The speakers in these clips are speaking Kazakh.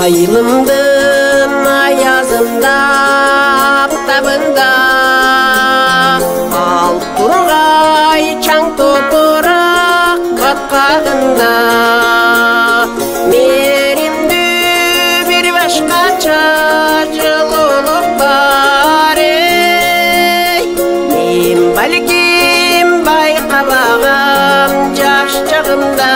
Ayılımdın ayazında tabında al turgay çang toprak batkağında merimdi bir başkaça жылулuk бар ey мен balkim байқабағам жаш чагымда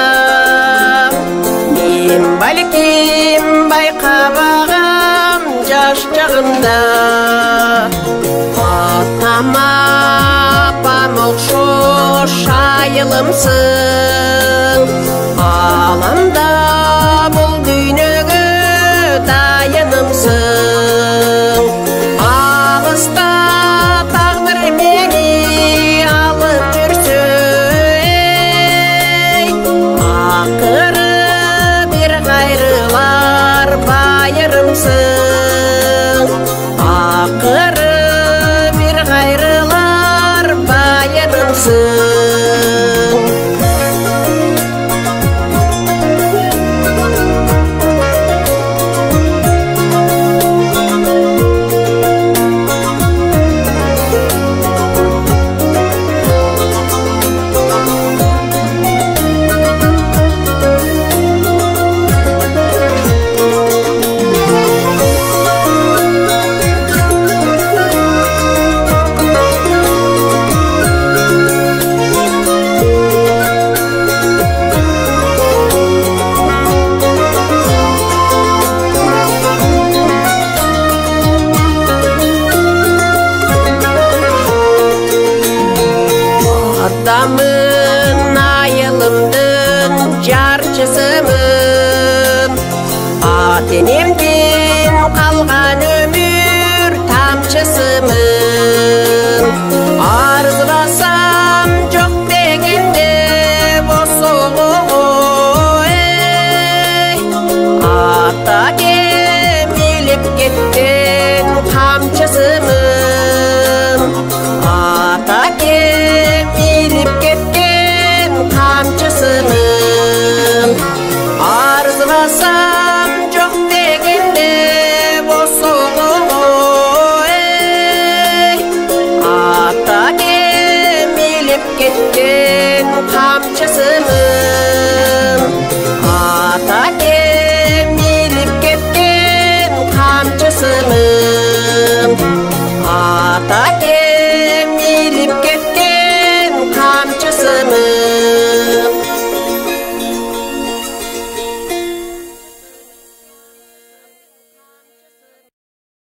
мен balkim байқабағам жаш чагымда атама апам оқшош айылымсың аламда бұл дүйнөгө дайынымсың алыста тағдыр мени алып жүрсө ей ақыры бір қайрылар байырымсың ақыры бір қайрылар байырымсың Adamın ayılımdın jarчысымын Атенемден қалған өмір тамчысымын Арызласам жоқ дегенде босоғо ей Ата кемелеп кеткен қамчысымын Ата кемелеп кеткен қамчысымын Арызласам жоқ дегенде босоғо ей Ата кемелеп кеткен қамчысымын